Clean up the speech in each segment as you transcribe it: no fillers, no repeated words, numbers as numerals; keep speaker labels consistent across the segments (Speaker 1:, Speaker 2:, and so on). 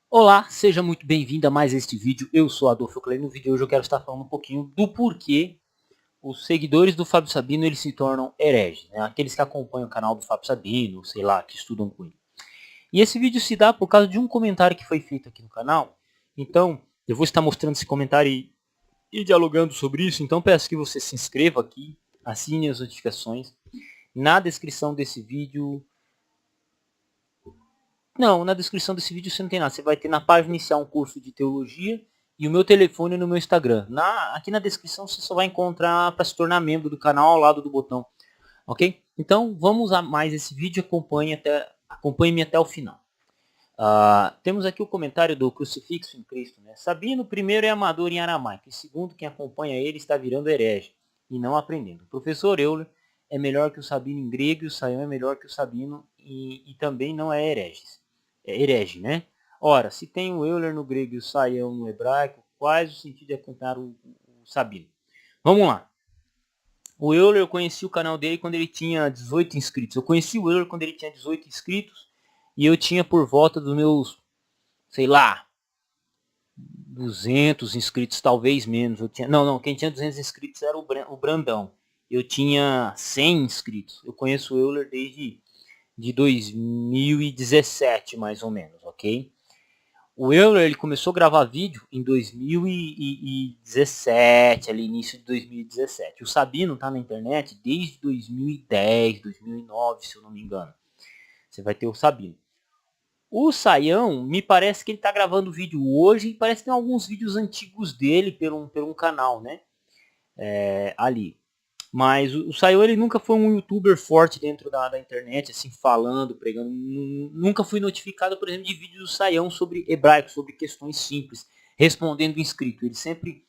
Speaker 1: Olá, seja muito bem-vindo a mais este vídeo. Eu sou Adolfo Clay. No vídeo de hoje eu quero estar falando um pouquinho do porquê os seguidores do Fábio Sabino eles se tornam hereges, né? Aqueles que acompanham o canal do Fábio Sabino, sei lá, que estudam com ele. E esse vídeo se dá por causa de um comentário que foi feito aqui no canal. Então, eu vou estar mostrando esse comentário e dialogando sobre isso. Então, peço que você se inscreva aqui, assine as notificações. Na descrição desse vídeo Não, na descrição desse vídeo você não tem nada. Você vai ter na página inicial um curso de teologia e o meu telefone no meu Instagram. Aqui na descrição você só vai encontrar para se tornar membro do canal ao lado do botão. Ok? Então vamos a mais esse vídeo. Acompanhe-me até o final. Temos aqui o comentário do Crucifixo em Cristo. Né? Sabino, primeiro, é amador em aramaico. E segundo, quem acompanha ele está virando herege e não aprendendo. O professor Euler é melhor que o Sabino em grego e o Saião é melhor que o Sabino e também não é herege, né? Ora, se tem o Euler no grego e o Saião no hebraico, quais o sentido de acompanhar o Sabino? Vamos lá. O Euler, eu conheci o canal dele quando ele tinha 18 inscritos. Eu conheci o Euler quando ele tinha 18 inscritos e eu tinha por volta dos meus, sei lá, 200 inscritos, talvez menos. Não, quem tinha 200 inscritos era o Brandão. Eu tinha 100 inscritos. Eu conheço o Euler desde de 2017, mais ou menos, ok? O Euler ele começou a gravar vídeo em 2017, ali início de 2017. O Sabino tá na internet desde 2010, 2009, se eu não me engano. Você vai ter o Sabino. O Saião, me parece que ele tá gravando vídeo hoje e parece que tem alguns vídeos antigos dele por um canal, né? Ali. Mas o Saião ele nunca foi um youtuber forte dentro da internet, assim, falando, pregando. Nunca fui notificado, por exemplo, de vídeos do Saião sobre hebraico, sobre questões simples, respondendo inscrito. Ele sempre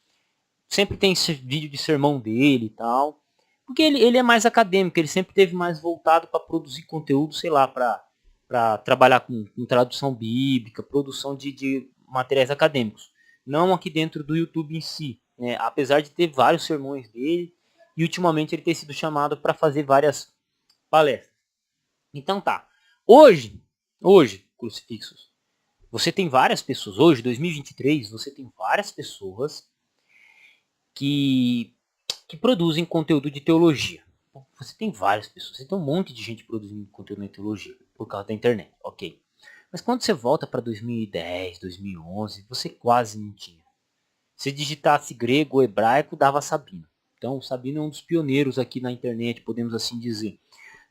Speaker 1: tem esse vídeo de sermão dele e tal. Porque ele é mais acadêmico, ele sempre teve mais voltado para produzir conteúdo, sei lá, para trabalhar com tradução bíblica, produção de materiais acadêmicos. Não aqui dentro do YouTube em si. Né? Apesar de ter vários sermões dele, e ultimamente ele ter sido chamado para fazer várias palestras. Então tá. Hoje, crucifixos, você tem várias pessoas, hoje, 2023, você tem várias pessoas que, que produzem conteúdo de teologia. Você tem várias pessoas, você tem um monte de gente produzindo conteúdo de teologia por causa da internet, ok. Mas quando você volta para 2010, 2011, você quase não tinha. Se digitasse grego ou hebraico, dava Sabino. Então, o Sabino é um dos pioneiros aqui na internet, podemos assim dizer.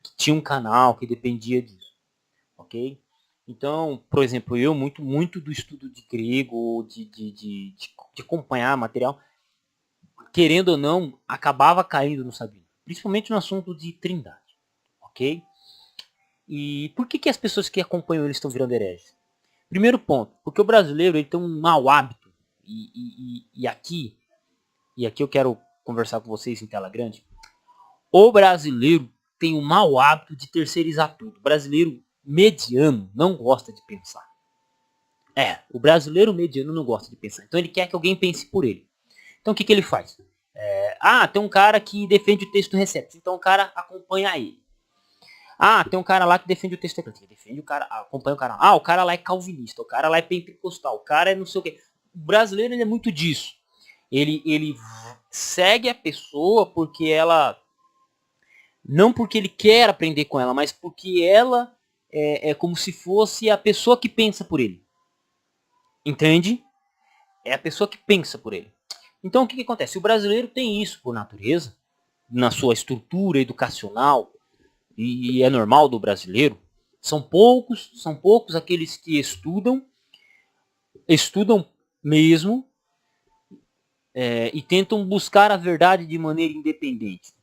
Speaker 1: Que tinha um canal que dependia disso, ok? Então, por exemplo, eu muito do estudo de grego, de acompanhar material, querendo ou não, acabava caindo no Sabino. Principalmente no assunto de trindade, ok? E por que as pessoas que acompanham ele estão virando hereges? Primeiro ponto, porque o brasileiro ele tem um mau hábito, e aqui eu quero conversar com vocês em tela grande, o brasileiro tem o mau hábito de terceirizar tudo. O brasileiro mediano não gosta de pensar. O brasileiro mediano não gosta de pensar. Então ele quer que alguém pense por ele. Então o que ele faz? Tem um cara que defende o texto recepto. Então o cara acompanha ele. Tem um cara lá que defende o texto recepto. Ele defende o cara, acompanha o cara. O cara lá é calvinista. O cara lá é pentecostal. O cara é não sei o quê. O brasileiro ele é muito disso. Ele segue a pessoa porque ela não porque ele quer aprender com ela, mas porque ela é como se fosse a pessoa que pensa por ele. Entende? É a pessoa que pensa por ele. Então o que acontece? O brasileiro tem isso por natureza, na sua estrutura educacional, e é normal do brasileiro. São poucos aqueles que estudam mesmo, e tentam buscar a verdade de maneira independente.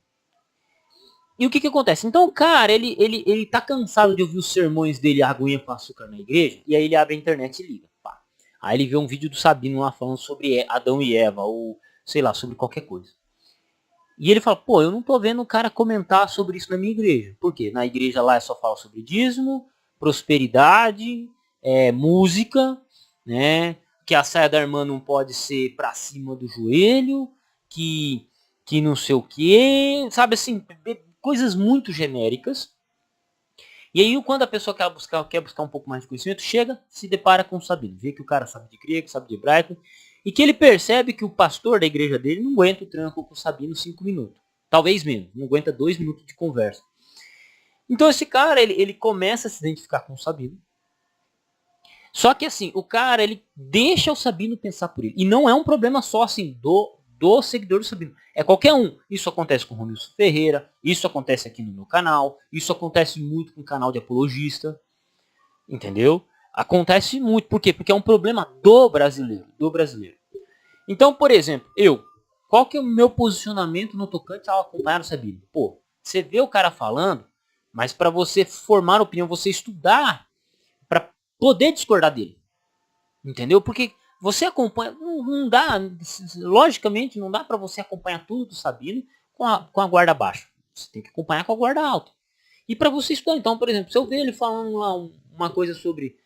Speaker 1: E o que acontece? Então o cara, ele tá cansado de ouvir os sermões dele, a aguinha com açúcar na igreja, e aí ele abre a internet e liga. Pá. Aí ele vê um vídeo do Sabino lá falando sobre Adão e Eva, ou sei lá, sobre qualquer coisa. E ele fala, eu não tô vendo o cara comentar sobre isso na minha igreja. Por quê? Na igreja lá é só fala sobre dízimo, prosperidade, música, né? Que a saia da irmã não pode ser pra cima do joelho, que não sei o que, sabe assim, coisas muito genéricas E aí, quando a pessoa quer buscar um pouco mais de conhecimento, chega, se depara com o Sabino. Vê que o cara sabe de grego, sabe de hebraico, e que ele percebe que o pastor da igreja dele não aguenta o tranco com o Sabino 5 minutos. Talvez menos, não aguenta 2 minutos de conversa. Então esse cara, ele começa a se identificar com o Sabino. Só que assim, o cara, ele deixa o Sabino pensar por ele. E não é um problema só assim do seguidor do Sabino. É qualquer um. Isso acontece com o Romilson Ferreira, isso acontece aqui no meu canal, isso acontece muito com o canal de apologista. Entendeu? Acontece muito. Por quê? Porque é um problema do brasileiro. Então, por exemplo, qual que é o meu posicionamento no tocante ao acompanhar o Sabino? Pô, você vê o cara falando, mas para você formar opinião, você estudar para poder discordar dele. Entendeu? Porque você acompanha, não dá, logicamente não dá para você acompanhar tudo do Sabino com a guarda baixa. Você tem que acompanhar com a guarda alta. E para você estudar, então, por exemplo, se eu ver ele falando lá uma coisa sobre,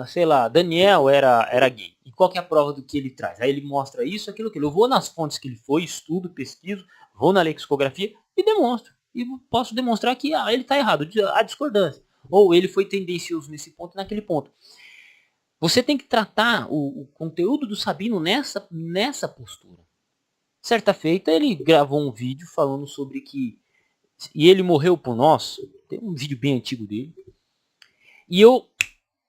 Speaker 1: sei lá, Daniel era gay. E qual que é a prova do que ele traz? Aí ele mostra isso, aquilo, aquilo. Eu vou nas fontes que ele foi, estudo, pesquiso, vou na lexicografia e demonstro. E posso demonstrar que ele está errado, a discordância. Ou ele foi tendencioso nesse ponto e naquele ponto. Você tem que tratar o conteúdo do Sabino nessa postura. Certa feita ele gravou um vídeo falando sobre que... E ele morreu por nós. Tem um vídeo bem antigo dele. E eu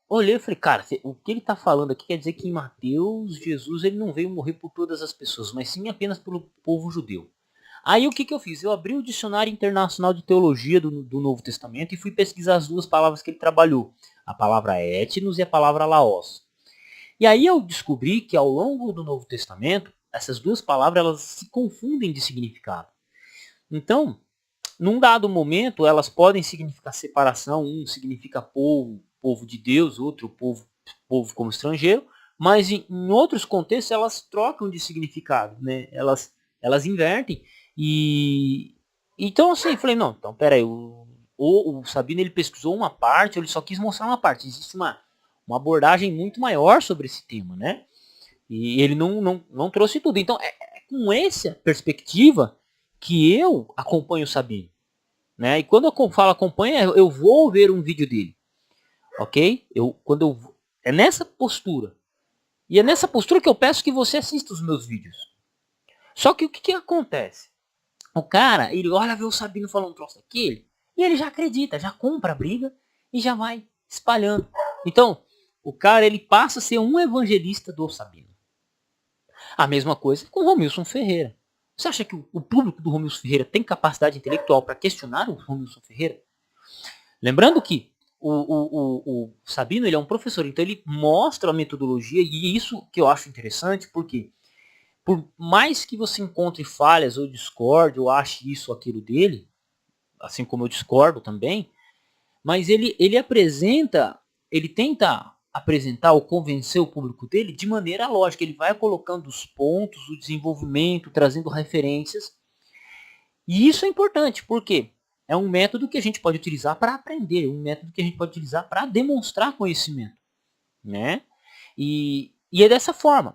Speaker 1: olhei e falei, cara, o que ele está falando aqui quer dizer que em Mateus, Jesus ele não veio morrer por todas as pessoas, mas sim apenas pelo povo judeu. Aí o que eu fiz? Eu abri o Dicionário Internacional de Teologia do Novo Testamento e fui pesquisar as duas palavras que ele trabalhou. A palavra etnos e a palavra laos. E aí eu descobri que ao longo do Novo Testamento, essas duas palavras elas se confundem de significado. Então, num dado momento, elas podem significar separação, um significa povo de Deus, outro povo como estrangeiro, mas em outros contextos elas trocam de significado, né? Elas invertem. E então assim, eu falei, não, então peraí, o Sabino ele pesquisou uma parte, ele só quis mostrar uma parte. Existe uma abordagem muito maior sobre esse tema, né? E ele não trouxe tudo. Então é com essa perspectiva que eu acompanho o Sabino. Né? E quando eu falo acompanha, eu vou ver um vídeo dele. Ok? É nessa postura. E é nessa postura que eu peço que você assista os meus vídeos. Só que o que acontece? O cara, ele olha ver o Sabino falando um troço daquele, e ele já acredita, já compra a briga e já vai espalhando. Então, o cara ele passa a ser um evangelista do Sabino. A mesma coisa com o Romilson Ferreira. Você acha que o público do Romilson Ferreira tem capacidade intelectual para questionar o Romilson Ferreira? Lembrando que o Sabino ele é um professor, então ele mostra a metodologia, e isso que eu acho interessante, porque por mais que você encontre falhas ou discorde, ou ache isso ou aquilo dele, assim como eu discordo também, mas ele apresenta, ele tenta apresentar ou convencer o público dele de maneira lógica. Ele vai colocando os pontos, o desenvolvimento, trazendo referências. E isso é importante, porque é um método que a gente pode utilizar para aprender, um método que a gente pode utilizar para demonstrar conhecimento, né? E é dessa forma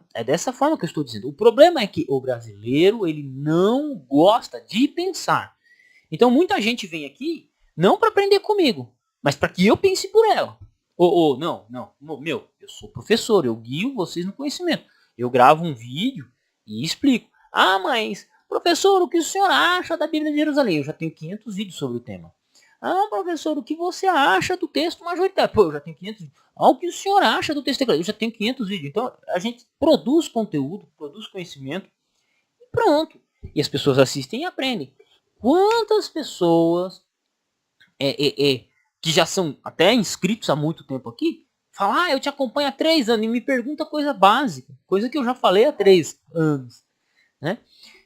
Speaker 1: que eu estou dizendo. O problema é que o brasileiro ele não gosta de pensar. Então muita gente vem aqui não para aprender comigo, mas para que eu pense por ela. Não, eu sou professor, eu guio vocês no conhecimento. Eu gravo um vídeo e explico. Ah, mas professor, o que o senhor acha da Bíblia de Jerusalém? Eu já tenho 500 vídeos sobre o tema. Ah, professor, o que você acha do texto majoritário? Pô, eu já tenho 500 vídeos. Ah, o que o senhor acha do texto declarativo? Eu já tenho 500 vídeos. Então, a gente produz conteúdo, produz conhecimento e pronto. E as pessoas assistem e aprendem. Quantas pessoas que já são até inscritos há muito tempo aqui, falam, eu te acompanho há 3 anos e me pergunta coisa básica, coisa que eu já falei há 3 anos. Né?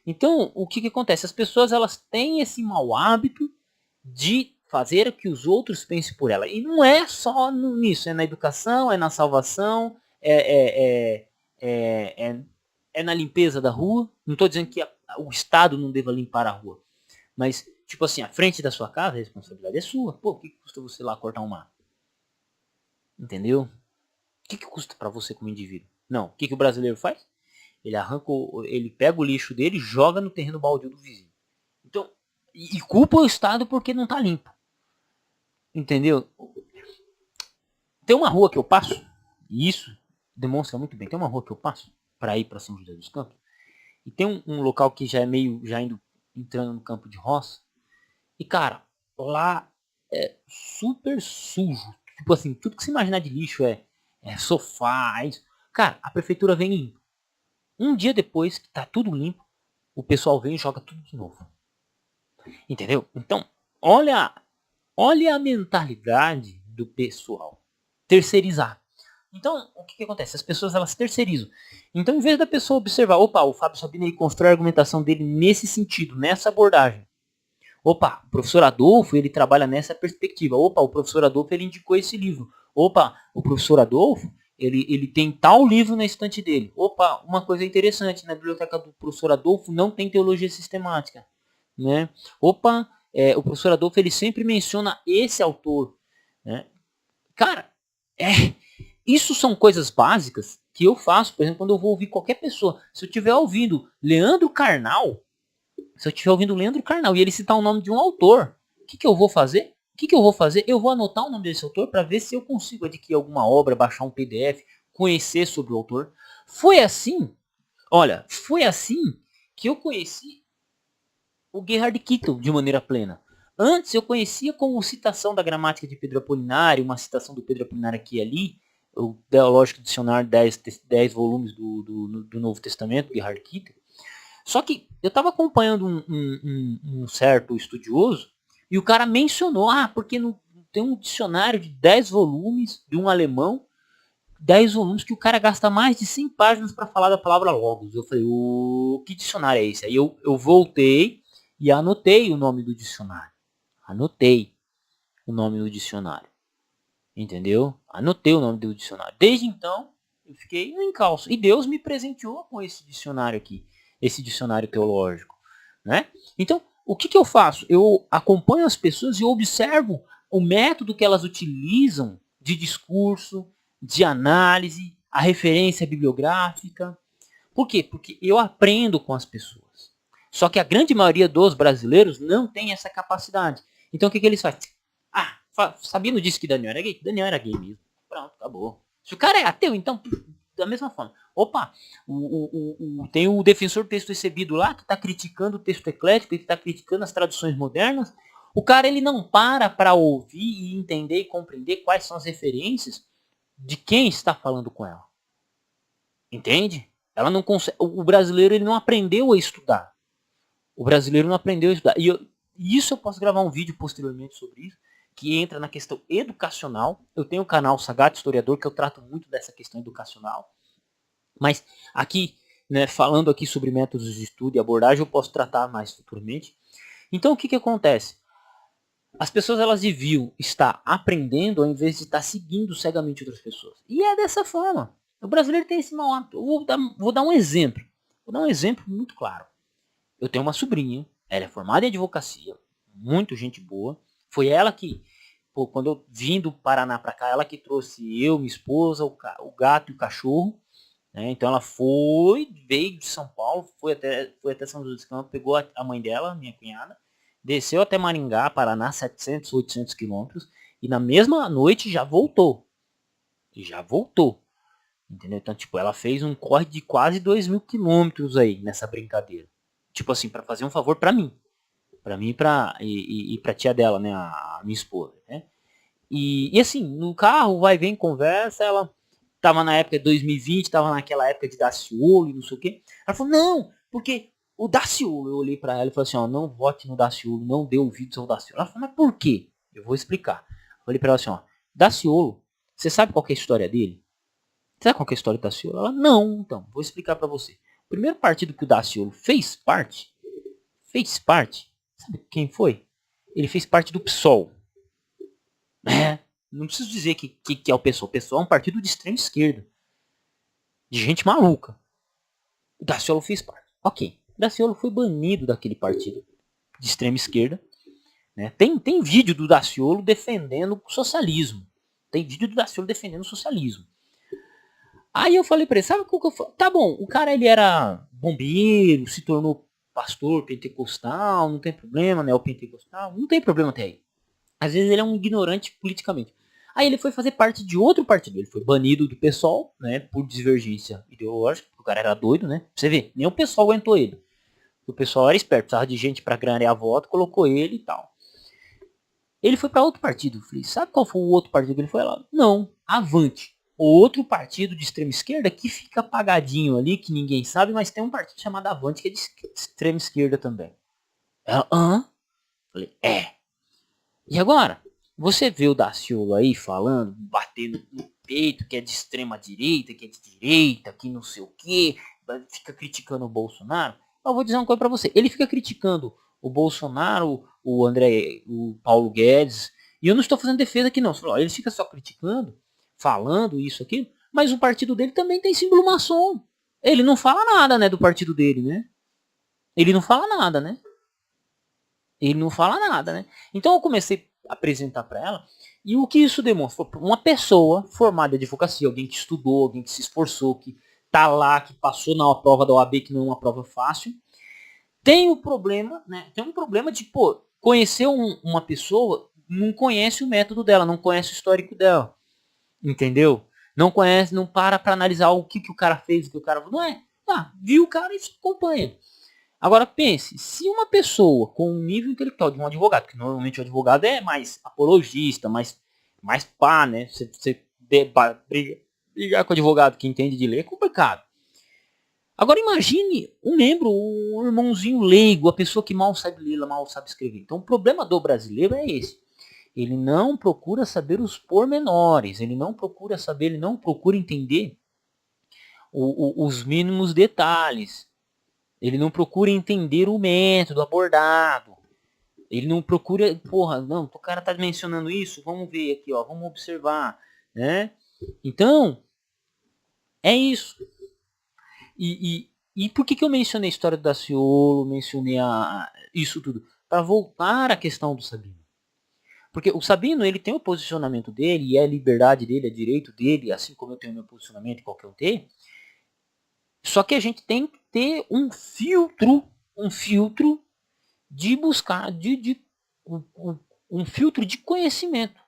Speaker 1: Então, o que acontece? As pessoas elas têm esse mau hábito de fazer que os outros pensem por ela. E não é só nisso, é na educação, é na salvação, é na limpeza da rua. Não estou dizendo que o Estado não deva limpar a rua. Mas, tipo assim, à frente da sua casa, a responsabilidade é sua. Pô, o que custa você lá cortar um mato? Entendeu? O que custa para você como indivíduo? Não. O que o brasileiro faz? Ele pega o lixo dele e joga no terreno baldio do vizinho. Então, e culpa o Estado porque não tá limpo. Entendeu? Tem uma rua que eu passo, e isso demonstra muito bem. Tem uma rua que eu passo para ir para São José dos Campos, e tem um local que já é meio, já indo, entrando no campo de roça, e cara, lá é super sujo. Tipo assim, tudo que você imaginar de lixo é sofá, é isso. Cara, a prefeitura vem limpo. Um dia depois que tá tudo limpo, o pessoal vem e joga tudo de novo. Entendeu? Então, olha, olha a mentalidade do pessoal. Terceirizar. Então, o que acontece? As pessoas, elas terceirizam. Então, em vez da pessoa observar, opa, o Fábio Sabino ele constrói a argumentação dele nesse sentido, nessa abordagem. Opa, o professor Adolfo, ele trabalha nessa perspectiva. Opa, o professor Adolfo, ele indicou esse livro. Opa, o professor Adolfo, ele tem tal livro na estante dele. Opa, uma coisa interessante, na biblioteca do professor Adolfo não tem teologia sistemática. Né? Opa, o professor Adolfo, ele sempre menciona esse autor. Né? Cara, isso são coisas básicas que eu faço, por exemplo, quando eu vou ouvir qualquer pessoa. Se eu estiver ouvindo Leandro Carnal, e ele citar o nome de um autor, o que eu vou fazer? Eu vou anotar o nome desse autor para ver se eu consigo adquirir alguma obra, baixar um PDF, conhecer sobre o autor. Foi assim que eu conheci o Gerhard Kittel de maneira plena. Antes eu conhecia como citação da gramática de Pedro Apolinário, uma citação do Pedro Apolinário aqui e ali, o Teológico Dicionário 10 volumes do Novo Testamento, Gerhard Kittel. Só que eu estava acompanhando um certo estudioso e o cara mencionou, porque tem um dicionário de 10 volumes de um alemão, 10 volumes que o cara gasta mais de 100 páginas para falar da palavra logos. Eu falei, que dicionário é esse? Aí eu voltei e anotei o nome do dicionário. Anotei o nome do dicionário. Entendeu? Anotei o nome do dicionário. Desde então, eu fiquei no encalço. E Deus me presenteou com esse dicionário aqui. Esse dicionário teológico. Né? Então, o que eu faço? Eu acompanho as pessoas e observo o método que elas utilizam de discurso, de análise, a referência bibliográfica. Por quê? Porque eu aprendo com as pessoas. Só que a grande maioria dos brasileiros não tem essa capacidade. Então o que eles fazem? Sabino disse que Daniel era gay? Daniel era gay mesmo. Pronto, acabou. Se o cara é ateu, então, da mesma forma. Opa, tem o defensor do texto recebido lá, que está criticando o texto eclético, que está criticando as traduções modernas. O cara, ele não para ouvir e entender e compreender quais são as referências de quem está falando com ela. Entende? Ela não consegue, o brasileiro ele não aprendeu a estudar. O brasileiro não aprendeu a estudar. Isso eu posso gravar um vídeo posteriormente sobre isso, que entra na questão educacional. Eu tenho o canal Sagat Historiador, que eu trato muito dessa questão educacional. Mas aqui, né, falando aqui sobre métodos de estudo e abordagem, eu posso tratar mais futuramente. Então o que acontece? As pessoas elas deviam estar aprendendo ao invés de estar seguindo cegamente outras pessoas. E é dessa forma. O brasileiro tem esse mau hábito. Vou dar um exemplo. Vou dar um exemplo muito claro. Eu tenho uma sobrinha, ela é formada em advocacia, muito gente boa. Foi ela que, quando eu vim do Paraná para cá, ela que trouxe eu, minha esposa, o gato e o cachorro. Né? Então ela veio de São Paulo, foi até São José dos Campos, pegou a mãe dela, minha cunhada, desceu até Maringá, Paraná, 700, 800 quilômetros, e na mesma noite já voltou. Entendeu? Então, tipo, ela fez um corre de quase 2.000 quilômetros aí nessa brincadeira. Tipo assim, para fazer um favor para mim. Para mim e pra tia dela, né? A minha esposa. Né? E assim, no carro, vai, vem, conversa, ela tava na época de 2020, tava naquela época de Daciolo e não sei o quê. Ela falou, não, porque o Daciolo, eu olhei para ela e falei assim, ó, não vote no Daciolo, não dê ouvidos ao Daciolo. Ela falou, mas por quê? Eu vou explicar. Eu olhei para ela assim, ó, Daciolo, você sabe qual é a história dele? Sabe qual é a história do Daciolo? Ela, não, então, vou explicar para você. O primeiro partido que o Daciolo fez parte, sabe quem foi? Ele fez parte do PSOL. Não preciso dizer que é o PSOL. O PSOL é um partido de extrema esquerda. De gente maluca. O Daciolo fez parte. Ok. O Daciolo foi banido daquele partido de extrema esquerda. Né? Tem vídeo do Daciolo defendendo o socialismo. Aí eu falei pra ele, sabe o que eu falei? Tá bom, o cara ele era bombeiro, se tornou pastor pentecostal, não tem problema, né? O pentecostal, não tem problema até aí. Às vezes ele é um ignorante politicamente. Aí ele foi fazer parte de outro partido. Ele foi banido do PSOL, né, por divergência ideológica. O cara era doido, né? Pra você ver, nem o PSOL aguentou ele. O PSOL era esperto, precisava de gente para ganhar voto, colocou ele e tal. Ele foi para outro partido. Falei, sabe qual foi o outro partido que ele foi lá? Não, Avante. Outro partido de extrema esquerda que fica apagadinho ali, que ninguém sabe, mas tem um partido chamado Avante que é de extrema esquerda também. Ela, hã? Falei, é. E agora? Você vê o Daciolo aí falando, batendo no peito, que é de extrema direita, que é de direita, que não sei o que, fica criticando o Bolsonaro. Eu vou dizer uma coisa pra você. Ele fica criticando o Bolsonaro, o André, o Paulo Guedes, e eu não estou fazendo defesa aqui não. Ele fica só criticando, falando isso, aquilo, mas o partido dele também tem símbolo maçom. Ele não fala nada, né, do partido dele, né? Ele não fala nada, né? Ele não fala nada, né? Então eu comecei a apresentar para ela, e o que isso demonstra? Uma pessoa formada em advocacia, alguém que estudou, alguém que se esforçou, que tá lá, que passou na prova da OAB, que não é uma prova fácil, tem o problema, né? Tem um problema de, pô, conhecer uma pessoa, não conhece o método dela, não conhece o histórico dela, entendeu? Não conhece, não para analisar o que o cara fez, o que o cara... Não é, viu o cara e acompanha. Agora pense, se uma pessoa com um nível intelectual de um advogado, que normalmente o advogado é mais apologista, mais pá, né? Você brigar com o advogado que entende de lei é complicado. Agora imagine um membro, um irmãozinho leigo, a pessoa que mal sabe ler, mal sabe escrever. Então o problema do brasileiro é esse. Ele não procura saber os pormenores, ele não procura saber, ele não procura entender os mínimos detalhes. Ele não procura entender o método abordado. Ele não procura, porra, não, o cara tá mencionando isso, vamos ver aqui, ó, vamos observar, né? Então, é isso. E por que eu mencionei a história do Daciolo, mencionei isso tudo? Para voltar à questão do Sabino. Porque o Sabino, ele tem o posicionamento dele, e é a liberdade dele, é direito dele, assim como eu tenho o meu posicionamento e qualquer um tem. Só que a gente tem que ter um filtro de buscar, um filtro de conhecimento,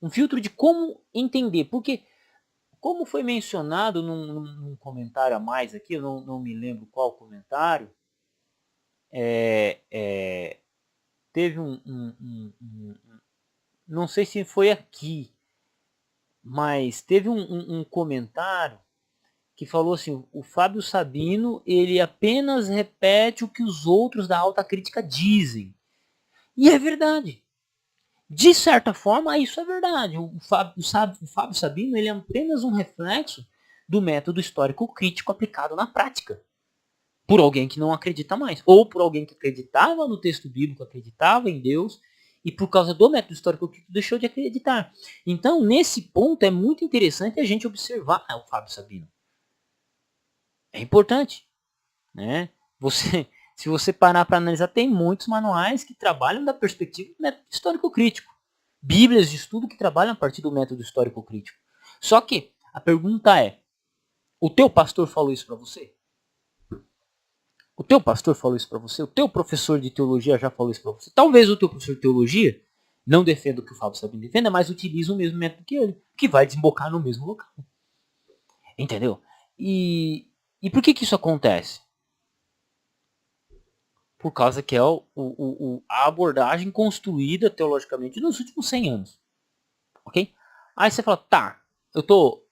Speaker 1: um filtro de como entender, porque como foi mencionado num comentário a mais aqui, eu não me lembro qual comentário, teve não sei se foi aqui, mas teve um comentário que falou assim, o Fábio Sabino, ele apenas repete o que os outros da alta crítica dizem. E é verdade. De certa forma, isso é verdade. O Fábio Sabino, ele é apenas um reflexo do método histórico crítico aplicado na prática. Por alguém que não acredita mais. Ou por alguém que acreditava no texto bíblico, acreditava em Deus, e por causa do método histórico crítico deixou de acreditar. Então, nesse ponto, é muito interessante a gente observar o Fábio Sabino. É importante, né? Se você parar para analisar, tem muitos manuais que trabalham da perspectiva do método histórico crítico. Bíblias de estudo que trabalham a partir do método histórico crítico. Só que a pergunta é, o teu pastor falou isso para você? O teu pastor falou isso para você? O teu professor de teologia já falou isso para você? Talvez o teu professor de teologia não defenda o que o Fábio Sabino defenda, mas utiliza o mesmo método que ele, que vai desembocar no mesmo local. Entendeu? E por que isso acontece? Por causa que é a abordagem construída teologicamente nos últimos 100 anos. Ok? Aí você fala, tá, eu tô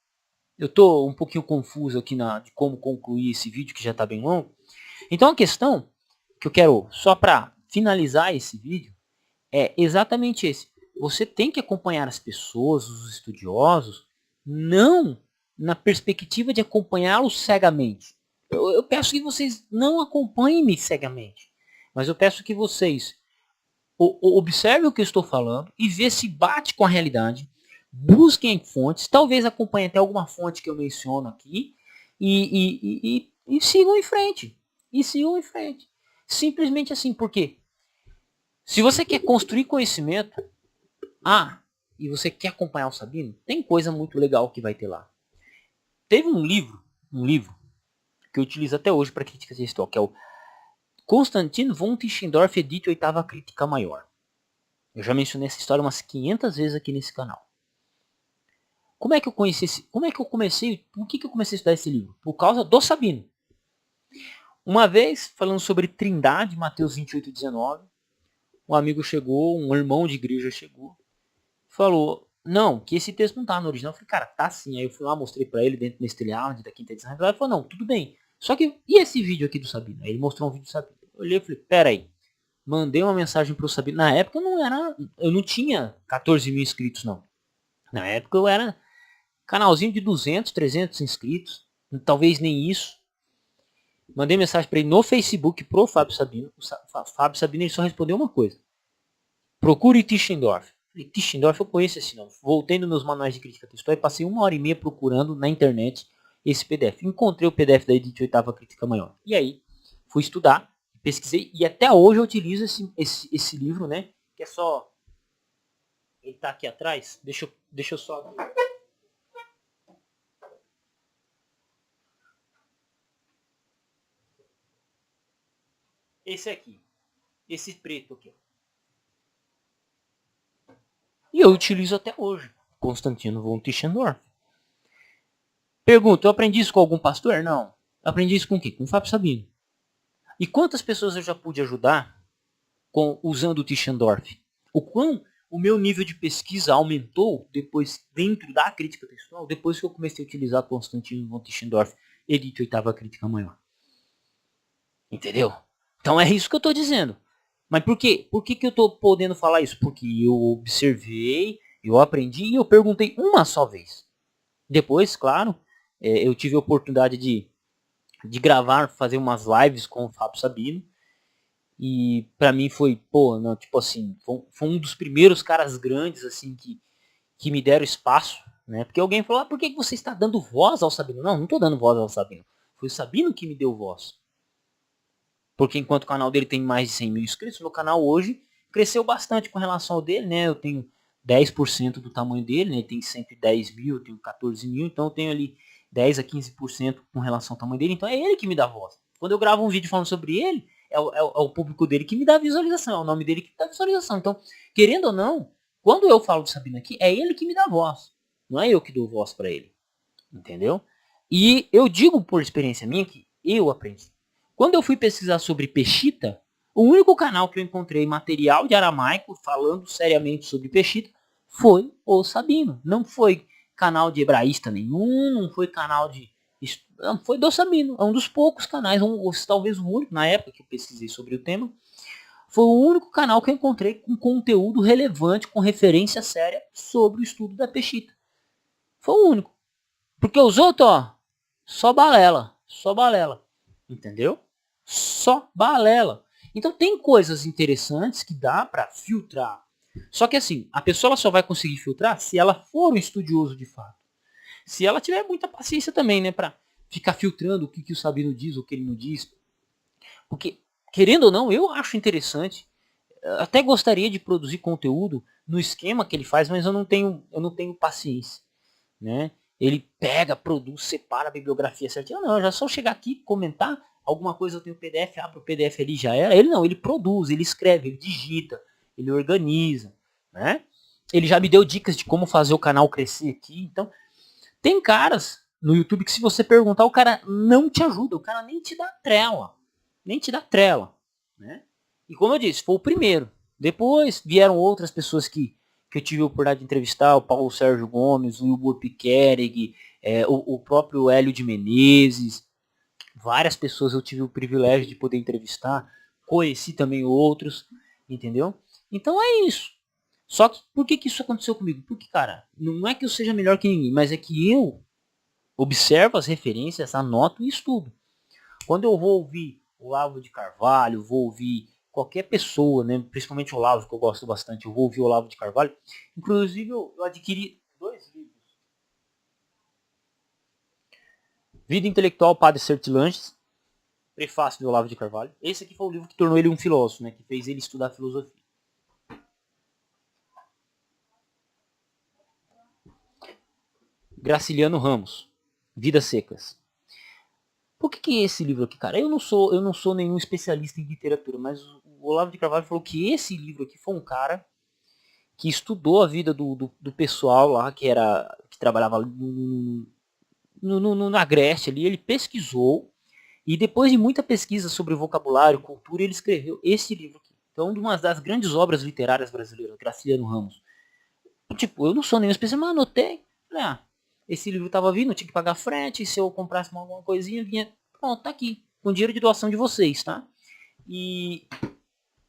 Speaker 1: um pouquinho confuso aqui de como concluir esse vídeo, que já está bem longo. Então a questão que eu quero, só para finalizar esse vídeo, é exatamente esse. Você tem que acompanhar as pessoas, os estudiosos, não na perspectiva de acompanhá-los cegamente. Eu peço que vocês não acompanhem-me cegamente, mas eu peço que vocês observem o que eu estou falando e vê se bate com a realidade. Busquem fontes, talvez acompanhem até alguma fonte que eu menciono aqui e sigam em frente. E sigam em frente. Simplesmente assim, porque se você quer construir conhecimento, e você quer acompanhar o Sabino, tem coisa muito legal que vai ter lá. Teve um livro que eu utilizo até hoje para crítica textual, que é o Konstantin von Tischendorf, Edite Oitava Crítica Maior. Eu já mencionei essa história umas 500 vezes aqui nesse canal. Como é que eu conheci como é que eu comecei, por que eu comecei a estudar esse livro? Por causa do Sabino. Uma vez, falando sobre Trindade, Mateus 28:19, um amigo chegou, um irmão de igreja chegou, falou, não, que esse texto não tá no original. Eu falei, cara, tá sim. Aí eu fui lá, mostrei pra ele dentro do Nestelhard, da quinta edição. Ele falou, não, tudo bem. Só que, e esse vídeo aqui do Sabino? Aí ele mostrou um vídeo do Sabino. Eu olhei e falei, pera aí. Mandei uma mensagem pro Sabino. Na época eu não tinha 14 mil inscritos, não. Na época eu era canalzinho de 200, 300 inscritos. Talvez nem isso. Mandei mensagem pra ele no Facebook pro Fábio Sabino. O Fábio Sabino ele só respondeu uma coisa. Procure Tischendorf. Falei, Tischendorf eu conheço esse nome. Voltei nos meus manuais de crítica textual e passei 1h30 procurando na internet esse PDF. Encontrei o PDF da Edite Oitava Crítica Maior. E aí, fui estudar, pesquisei e até hoje eu utilizo esse livro, né? Que é só... Ele tá aqui atrás. Deixa eu só... Esse aqui. Esse preto aqui. E eu utilizo até hoje. Constantino von Tischendorf. Pergunta, eu aprendi isso com algum pastor? Não. Aprendi isso com o quê? Com o Fábio Sabino. E quantas pessoas eu já pude ajudar usando o Tischendorf? O quão o meu nível de pesquisa aumentou depois, dentro da crítica textual, depois que eu comecei a utilizar Constantino von Tischendorf, Edite Oitava Crítica Maior. Entendeu? Então é isso que eu estou dizendo. Mas por quê? Por que eu estou podendo falar isso? Porque eu observei, eu aprendi e eu perguntei uma só vez. Depois, claro, eu tive a oportunidade de gravar, fazer umas lives com o Fábio Sabino. E pra mim foi, pô, não, tipo assim, foi um dos primeiros caras grandes, assim, que me deram espaço, né? Porque alguém falou, por que você está dando voz ao Sabino? Não, não tô dando voz ao Sabino. Foi o Sabino que me deu voz. Porque enquanto o canal dele tem mais de 100 mil inscritos, meu canal hoje cresceu bastante com relação ao dele, né? Eu tenho 10% do tamanho dele, né? Ele tem 110 mil, eu tenho 14 mil, então eu tenho ali 10 a 15% com relação ao tamanho dele, então é ele que me dá voz. Quando eu gravo um vídeo falando sobre ele, é o público dele que me dá visualização, é o nome dele que me dá visualização. Então, querendo ou não, quando eu falo do Sabino aqui, é ele que me dá voz, não é eu que dou voz para ele, entendeu? E eu digo por experiência minha que eu aprendi. Quando eu fui pesquisar sobre Peshita, o único canal que eu encontrei material de aramaico falando seriamente sobre Peshita foi o Sabino. Não foi canal de hebraísta nenhum, não foi canal de... Não, foi do Sabino. É um dos poucos canais, talvez o único, na época que eu pesquisei sobre o tema, foi o único canal que eu encontrei com conteúdo relevante, com referência séria sobre o estudo da Peshita. Foi o único. Porque os outros, ó, só balela. Só balela. Entendeu? Só balela. Então tem coisas interessantes que dá para filtrar. Só que assim, a pessoa ela só vai conseguir filtrar se ela for um estudioso de fato. Se ela tiver muita paciência também, né, para ficar filtrando o que o Sabino diz, o que ele não diz. Porque, querendo ou não, eu acho interessante. Até gostaria de produzir conteúdo no esquema que ele faz, mas eu não tenho paciência, né? Ele pega, produz, separa a bibliografia certinho. Não, já só chegar aqui, comentar alguma coisa, eu tenho o PDF, abro o PDF ali, já era. Ele não, ele produz, ele escreve, ele digita, ele organiza, né? Ele já me deu dicas de como fazer o canal crescer aqui. Então, tem caras no YouTube que se você perguntar, o cara não te ajuda, o cara nem te dá trela. Nem te dá trela, né? E como eu disse, foi o primeiro. Depois vieram outras pessoas que eu tive a oportunidade de entrevistar, o Paulo Sérgio Gomes, o Wilbur Piquerig, o próprio Hélio de Menezes. Várias pessoas eu tive o privilégio de poder entrevistar. Conheci também outros, entendeu? Então é isso. Só que por que isso aconteceu comigo? Porque, cara, não é que eu seja melhor que ninguém, mas é que eu observo as referências, anoto e estudo. Quando eu vou ouvir o Olavo de Carvalho, vou ouvir qualquer pessoa, né, principalmente o Olavo, que eu gosto bastante, eu vou ouvir o Olavo de Carvalho. Inclusive, eu adquiri 2 livros. Vida Intelectual, Padre Sertilanges, prefácio do Olavo de Carvalho. Esse aqui foi o livro que tornou ele um filósofo, né, que fez ele estudar filosofia. Graciliano Ramos, Vidas Secas. Por que esse livro aqui, cara? Eu não sou nenhum especialista em literatura, mas o Olavo de Carvalho falou que esse livro aqui foi um cara que estudou a vida do pessoal lá, que trabalhava na Grécia ali, ele pesquisou, e depois de muita pesquisa sobre vocabulário, cultura, ele escreveu esse livro aqui. Então, uma das grandes obras literárias brasileiras, Graciliano Ramos. Tipo, eu não sou nenhum especialista, mas anotei. Falei, esse livro tava vindo, eu tinha que pagar frete, se eu comprasse alguma coisinha, vinha, pronto, tá aqui, com dinheiro de doação de vocês, tá? E,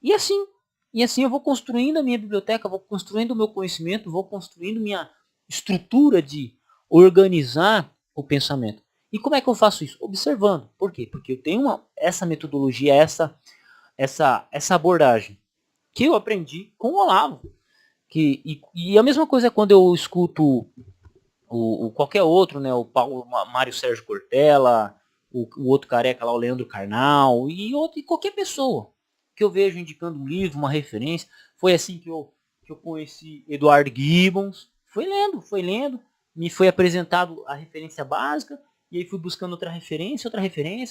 Speaker 1: e assim, eu vou construindo a minha biblioteca, vou construindo o meu conhecimento, vou construindo minha estrutura de organizar o pensamento. E como é que eu faço isso? Observando. Por quê? Porque eu tenho essa metodologia, essa abordagem que eu aprendi com o Olavo. E a mesma coisa é quando eu escuto qualquer outro, né? O Paulo Mário Sérgio Cortella, o outro careca lá, o Leandro Carnal, e qualquer pessoa que eu vejo indicando um livro, uma referência. Foi assim que eu conheci Eduardo Gibbons. Foi lendo, me foi apresentado a referência básica, e aí fui buscando outra referência.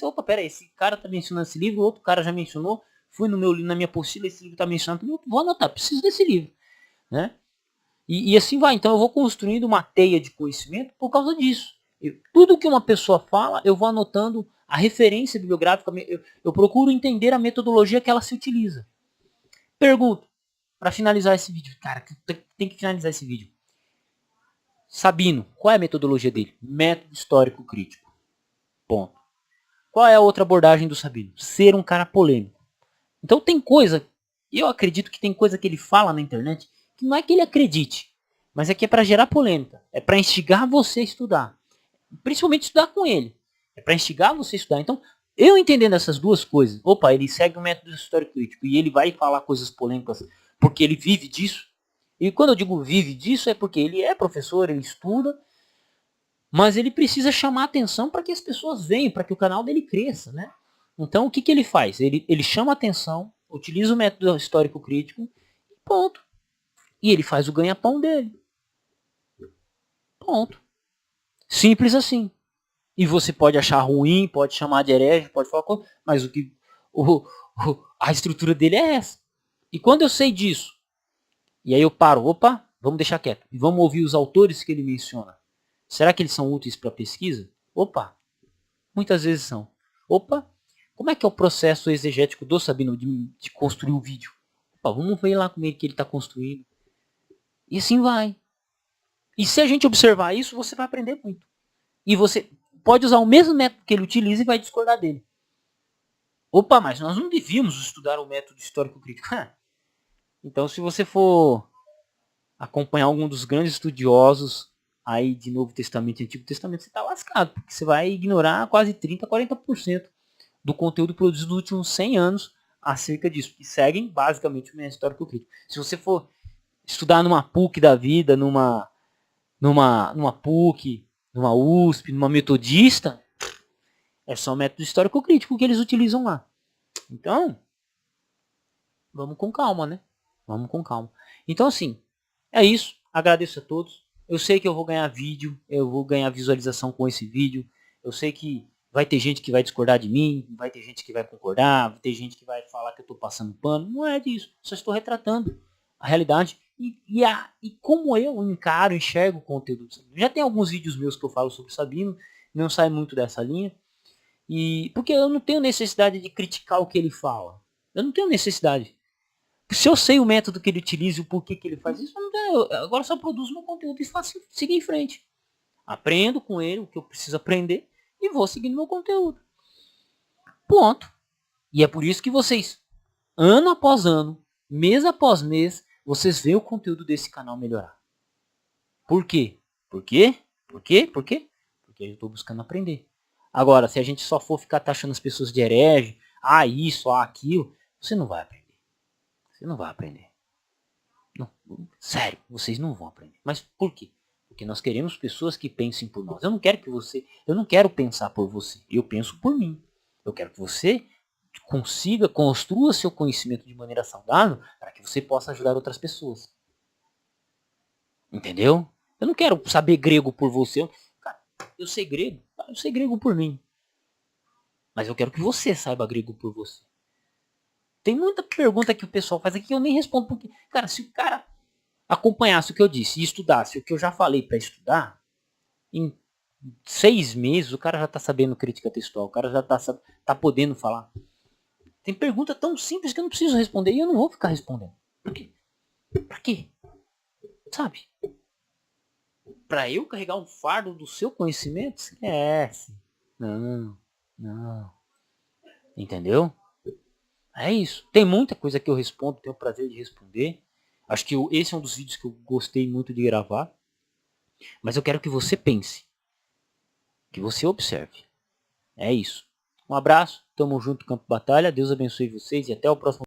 Speaker 1: Opa, pera aí, esse cara tá mencionando esse livro, outro cara já mencionou. Fui na minha apostila, esse livro tá mencionando, vou anotar, preciso desse livro, né? E assim vai. Então eu vou construindo uma teia de conhecimento por causa disso. Tudo que uma pessoa fala, eu vou anotando a referência bibliográfica. Eu procuro entender a metodologia que ela se utiliza. Pergunto, para finalizar esse vídeo. Cara, tem que finalizar esse vídeo. Sabino, qual é a metodologia dele? Método histórico crítico. Ponto. Qual é a outra abordagem do Sabino? Ser um cara polêmico. Então tem coisa, eu acredito que tem coisa que ele fala na internet que não é que ele acredite, mas é que é para gerar polêmica, é para instigar você a estudar, principalmente estudar com ele, é para instigar você a estudar. Então, eu entendendo essas duas coisas, opa, ele segue o método histórico crítico e ele vai falar coisas polêmicas porque ele vive disso. E quando eu digo vive disso é porque ele é professor, ele estuda, mas ele precisa chamar atenção para que as pessoas venham, para que o canal dele cresça, né? Então, o que ele faz? Ele chama atenção, utiliza o método histórico crítico e ponto. E ele faz o ganha-pão dele. Ponto. Simples assim. E você pode achar ruim, pode chamar de herege, pode falar coisa, mas a estrutura dele é essa. E quando eu sei disso, e aí eu paro, opa, vamos deixar quieto. E vamos ouvir os autores que ele menciona. Será que eles são úteis para pesquisa? Opa, muitas vezes são. Opa, como é que é o processo exegético do Sabino de construir o vídeo? Opa, vamos ver lá como é que ele está construindo. E assim vai. E se a gente observar isso, você vai aprender muito. E você pode usar o mesmo método que ele utiliza e vai discordar dele. Opa, mas nós não devíamos estudar o método histórico crítico. Então, se você for acompanhar algum dos grandes estudiosos aí de Novo Testamento e Antigo Testamento, você está lascado, porque você vai ignorar quase 30, 40% do conteúdo produzido nos últimos 100 anos acerca disso, que seguem basicamente o método histórico crítico. Se você for estudar numa PUC da vida, numa PUC, numa USP, numa metodista, é só o método histórico crítico que eles utilizam lá. Então, vamos com calma, né? Vamos com calma. Então, assim, é isso. Agradeço a todos. Eu sei que eu vou ganhar vídeo, eu vou ganhar visualização com esse vídeo. Eu sei que vai ter gente que vai discordar de mim, vai ter gente que vai concordar, vai ter gente que vai falar que eu estou passando pano. Não é disso. Só estou retratando a realidade e como eu encaro, enxergo o conteúdo do Sabino. Já tem alguns vídeos meus que eu falo sobre o Sabino, não sai muito dessa linha. Porque eu não tenho necessidade de criticar o que ele fala. Eu não tenho necessidade. Se eu sei o método que ele utiliza e o porquê que ele faz isso, agora só produzo meu conteúdo e faço seguir em frente. Aprendo com ele o que eu preciso aprender e vou seguindo meu conteúdo. Ponto. E é por isso que vocês, ano após ano, mês após mês, vocês veem o conteúdo desse canal melhorar. Por quê? Por quê? Por quê? Por quê? Porque eu estou buscando aprender. Agora, se a gente só for ficar taxando as pessoas de herege, isso, aquilo, você não vai aprender. Você não vai aprender. Não, sério, vocês não vão aprender. Mas por quê? Porque nós queremos pessoas que pensem por nós. Eu não quero pensar por você. Eu penso por mim. Eu quero que você consiga, construa seu conhecimento de maneira saudável para que você possa ajudar outras pessoas. Entendeu? Eu não quero saber grego por você. Cara, eu sei grego por mim. Mas eu quero que você saiba grego por você. Tem muita pergunta que o pessoal faz aqui que eu nem respondo. Porque, cara, se o cara acompanhasse o que eu disse e estudasse o que eu já falei para estudar, em 6 meses o cara já tá sabendo crítica textual, o cara já tá podendo falar. Tem pergunta tão simples que eu não preciso responder e eu não vou ficar respondendo. Por quê? Pra quê? Sabe? Pra eu carregar um fardo do seu conhecimento? Esquece. Não, não. Entendeu? É isso. Tem muita coisa que eu respondo, tenho o prazer de responder. Acho que esse é um dos vídeos que eu gostei muito de gravar. Mas eu quero que você pense. Que você observe. É isso. Um abraço. Tamo junto, Campo Batalha. Deus abençoe vocês e até o próximo